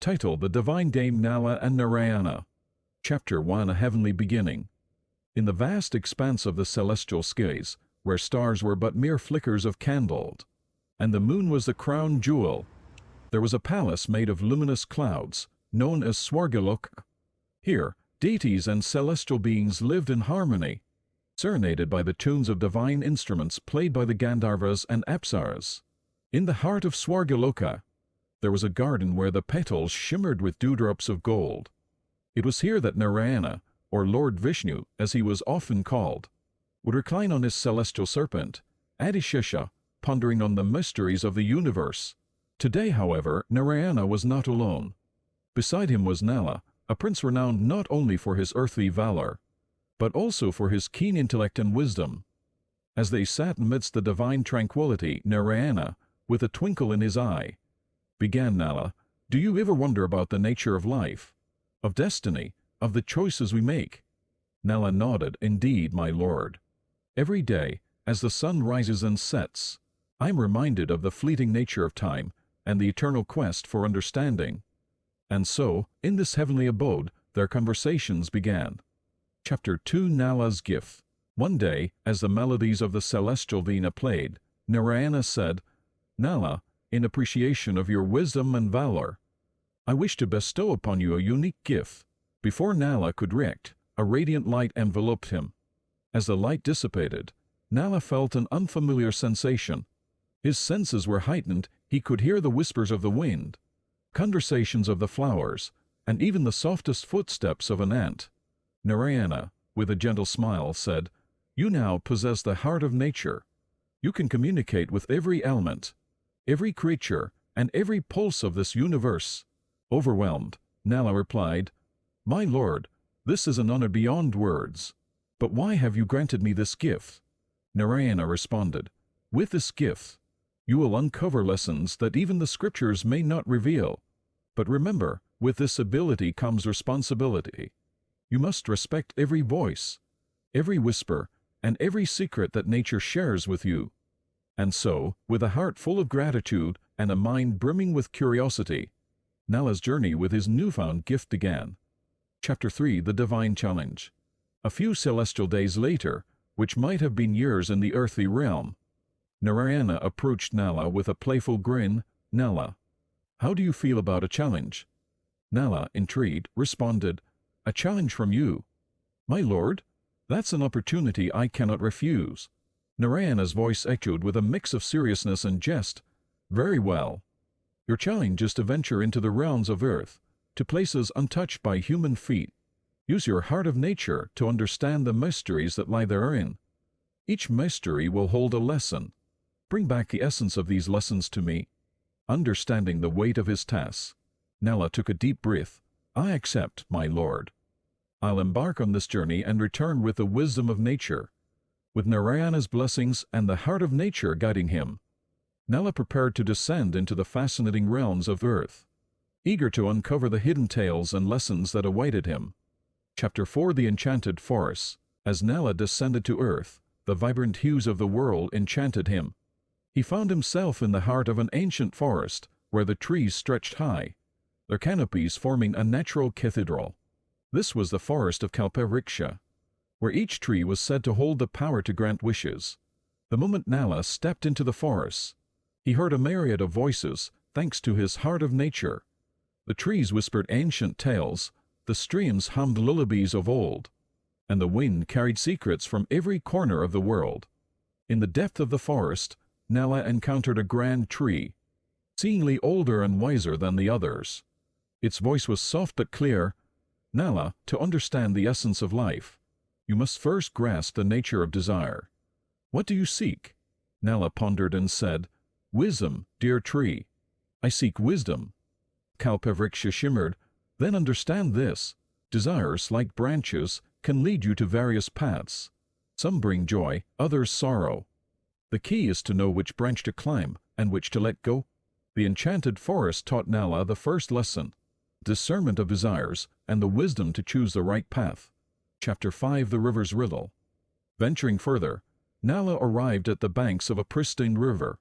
Title: The Divine Dame Nala and Narayana. Chapter 1: A Heavenly Beginning. In the vast expanse of the celestial skies, where stars were but mere flickers of candle, and the moon was the crown jewel, there was a palace made of luminous clouds, known as Swargaloka. Here, deities and celestial beings lived in harmony, serenaded by the tunes of divine instruments played by the Gandharvas and Apsaras. In the heart of Swargaloka, there was a garden where the petals shimmered with dewdrops of gold. It was here that Narayana, or Lord Vishnu as he was often called, would recline on his celestial serpent, Adishesha, pondering on the mysteries of the universe. Today, however, Narayana was not alone. Beside him was Nala, a prince renowned not only for his earthly valor, but also for his keen intellect and wisdom. As they sat amidst the divine tranquility, Narayana, with a twinkle in his eye, began, "Nala, do you ever wonder about the nature of life, of destiny, of the choices we make?" Nala nodded. "Indeed, my lord. Every day, as the sun rises and sets, I am reminded of the fleeting nature of time and the eternal quest for understanding." And so, in this heavenly abode, their conversations began. Chapter 2: Nala's Gift. One day, as the melodies of the celestial Veena played, Narayana said, "Nala, in appreciation of your wisdom and valor, I wish to bestow upon you a unique gift." Before Nala could react, a radiant light enveloped him. As the light dissipated, Nala felt an unfamiliar sensation. His senses were heightened. He could hear the whispers of the wind, conversations of the flowers, and even the softest footsteps of an ant. Narayana, with a gentle smile, said, "You now possess the heart of nature. You can communicate with every element, every creature, and every pulse of this universe." Overwhelmed, Nala replied, "My lord, this is an honor beyond words. But why have you granted me this gift?" Narayana responded, "With this gift, you will uncover lessons that even the scriptures may not reveal. But remember, with this ability comes responsibility. You must respect every voice, every whisper, and every secret that nature shares with you." And so, with a heart full of gratitude and a mind brimming with curiosity, Nala's journey with his newfound gift began. Chapter 3: The Divine Challenge. A few celestial days later, which might have been years in the earthly realm, Narayana approached Nala with a playful grin. "Nala, how do you feel about a challenge?" Nala, intrigued, responded, "A challenge from you? My lord? That's an opportunity I cannot refuse." Narayana's voice echoed with a mix of seriousness and jest. "Very well. Your challenge is to venture into the realms of earth, to places untouched by human feet. Use your heart of nature to understand the mysteries that lie therein. Each mystery will hold a lesson. Bring back the essence of these lessons to me." Understanding the weight of his task, Nala took a deep breath. "I accept, my lord. I'll embark on this journey and return with the wisdom of nature." With Narayana's blessings and the heart of nature guiding him, Nala prepared to descend into the fascinating realms of earth, eager to uncover the hidden tales and lessons that awaited him. Chapter 4: The Enchanted Forest. As Nala descended to earth, the vibrant hues of the world enchanted him. He found himself in the heart of an ancient forest, where the trees stretched high, their canopies forming a natural cathedral. This was the forest of Cultivation, where each tree was said to hold the power to grant wishes. The moment Nala stepped into the forest, he heard a myriad of voices, thanks to his heart of nature. The trees whispered ancient tales, the streams hummed lullabies of old, and the wind carried secrets from every corner of the world. In the depth of the forest, Nala encountered a grand tree, seemingly older and wiser than the others. Its voice was soft but clear. "Nala, to understand the essence of life, you must first grasp the nature of desire. What do you seek?" Nala pondered and said, "Wisdom, dear tree. I seek wisdom." Kalpavriksha shimmered. "Then understand this. Desires, like branches, can lead you to various paths. Some bring joy, others sorrow. The key is to know which branch to climb and which to let go." The enchanted forest taught Nala the first lesson: discernment of desires and the wisdom to choose the right path. Chapter 5: The River's Riddle. Venturing further, Nala arrived at the banks of a pristine river.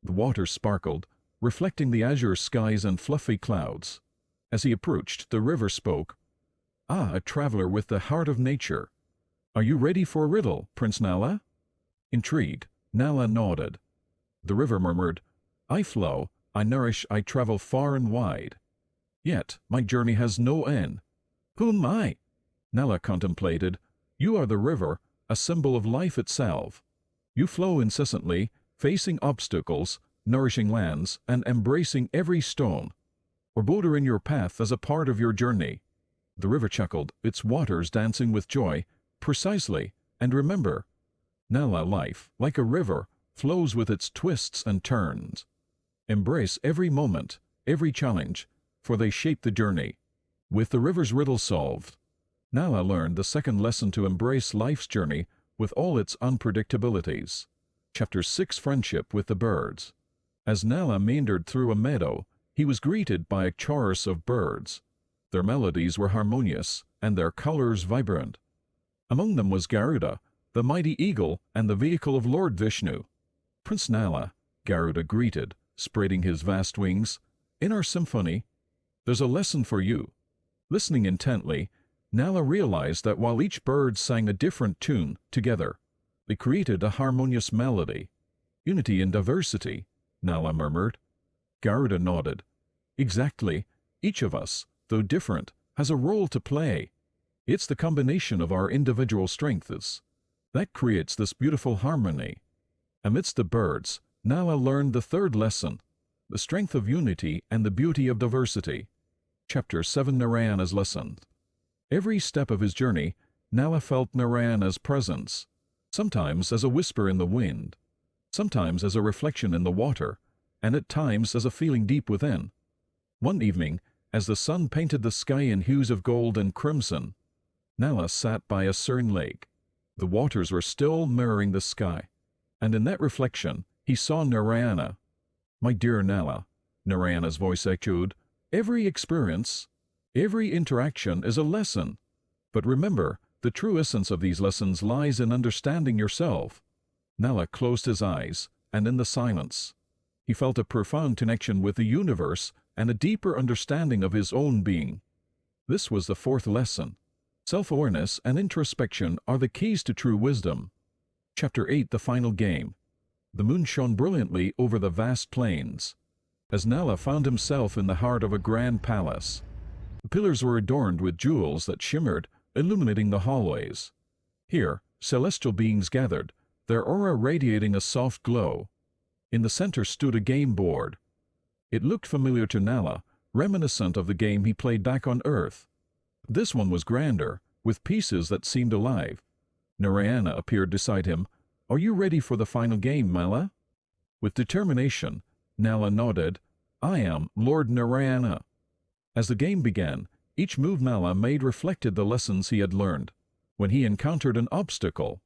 The water sparkled, reflecting the azure skies and fluffy clouds. As he approached, the river spoke. "Ah, a traveler with the heart of nature. Are you ready for a riddle, Prince Nala?" Intrigued, Nala nodded. The river murmured, "I flow, I nourish, I travel far and wide. Yet my journey has no end. Who am I?" Nala contemplated. "You are the river, a symbol of life itself. You flow incessantly, facing obstacles, nourishing lands, and embracing every stone or boulder in your path as a part of your journey." The river chuckled, its waters dancing with joy. "Precisely, and remember, Nala, life, like a river, flows with its twists and turns. Embrace every moment, every challenge, for they shape the journey." With the river's riddle solved, Nala learned the second lesson to embrace life's journey with all its unpredictabilities. Chapter 6: Friendship with the Birds. As Nala meandered through a meadow, he was greeted by a chorus of birds. Their melodies were harmonious, and their colors vibrant. Among them was Garuda, the mighty eagle and the vehicle of Lord Vishnu. "Prince Nala," Garuda greeted, spreading his vast wings, "in our symphony, there's a lesson for you." Listening intently, Nala realized that while each bird sang a different tune, together, they created a harmonious melody. "Unity in diversity," Nala murmured. Garuda nodded. "Exactly. Each of us, though different, has a role to play. It's the combination of our individual strengths that creates this beautiful harmony." Amidst the birds, Nala learned the third lesson, the strength of unity and the beauty of diversity. Chapter 7: Narayana's Lesson. Every step of his journey, Nala felt Narayana's presence, sometimes as a whisper in the wind, sometimes as a reflection in the water, and at times as a feeling deep within. One evening, as the sun painted the sky in hues of gold and crimson, Nala sat by a serene lake. The waters were still mirroring the sky, and in that reflection he saw Narayana. "My dear Nala," Narayana's voice echoed, "every experience, every interaction is a lesson. But remember, the true essence of these lessons lies in understanding yourself." Nala closed his eyes, and in the silence, he felt a profound connection with the universe and a deeper understanding of his own being. This was the fourth lesson. Self-awareness and introspection are the keys to true wisdom. Chapter 8: The Final Game. The moon shone brilliantly over the vast plains, as Nala found himself in the heart of a grand palace. The pillars were adorned with jewels that shimmered, illuminating the hallways. Here, celestial beings gathered, their aura radiating a soft glow. In the center stood a game board. It looked familiar to Nala, reminiscent of the game he played back on Earth. This one was grander, with pieces that seemed alive. Narayana appeared beside him. "Are you ready for the final game, Nala?" With determination, Nala nodded. "I am, Lord Narayana." As the game began, each move Nala made reflected the lessons he had learned. When he encountered an obstacle,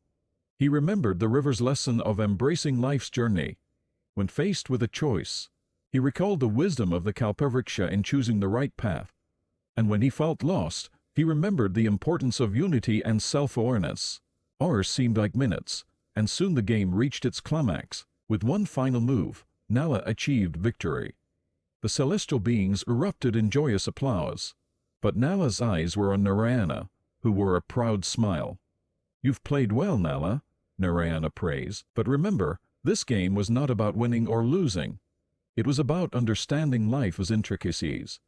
he remembered the river's lesson of embracing life's journey. When faced with a choice, he recalled the wisdom of the Kalpavriksha in choosing the right path. And when he felt lost, he remembered the importance of unity and self-awareness. Hours seemed like minutes, and soon the game reached its climax. With one final move, Nala achieved victory. The celestial beings erupted in joyous applause. But Nala's eyes were on Narayana, who wore a proud smile. "You've played well, Nala," Narayana praised. "But remember, this game was not about winning or losing. It was about understanding life's intricacies."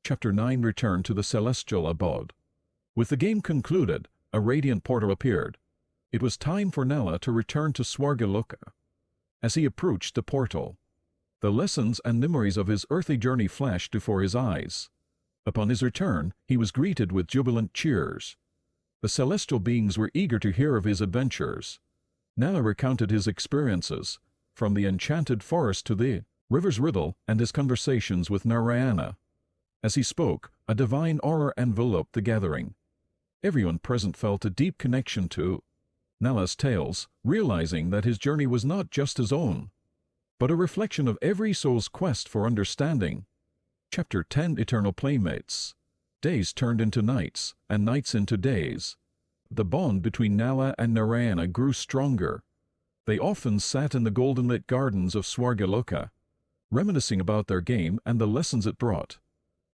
Chapter 9: Return to the Celestial Abode. With the game concluded, a radiant portal appeared. It was time for Nala to return to Swargaloka. As he approached the portal, the lessons and memories of his earthly journey flashed before his eyes. Upon his return, he was greeted with jubilant cheers. The celestial beings were eager to hear of his adventures. Nala recounted his experiences, from the enchanted forest to the river's riddle and his conversations with Narayana. As he spoke, a divine aura enveloped the gathering. Everyone present felt a deep connection to Nala's tales, realizing that his journey was not just his own, but a reflection of every soul's quest for understanding. Chapter 10: Eternal Playmates. Days turned into nights, and nights into days. The bond between Nala and Narayana grew stronger. They often sat in the golden-lit gardens of Swargaloka, reminiscing about their game and the lessons it brought.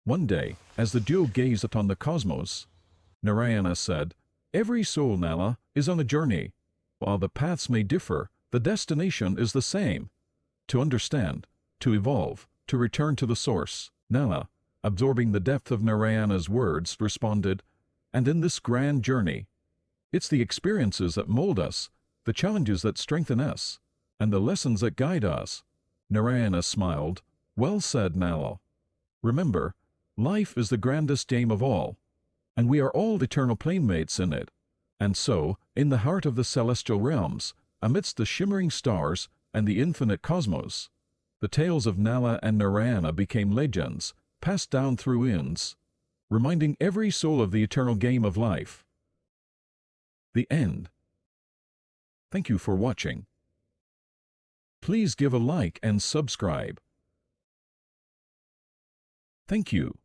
One day, as the duo gazed upon the cosmos, Narayana said, "Every soul, Nala, is on a journey. While the paths may differ, the destination is the same. To understand, to evolve, to return to the source." Nala, absorbing the depth of Narayana's words, responded, "And in this grand journey, it's the experiences that mold us, the challenges that strengthen us, and the lessons that guide us." Narayana smiled. "Well said, Nala. Remember, life is the grandest game of all, and we are all eternal playmates in it. And so, in the heart of the celestial realms, amidst the shimmering stars and the infinite cosmos, the tales of Nala and Narayana became legends, passed down through eons, reminding every soul of the eternal game of life." The end. Thank you for watching. Please give a like and subscribe. Thank you.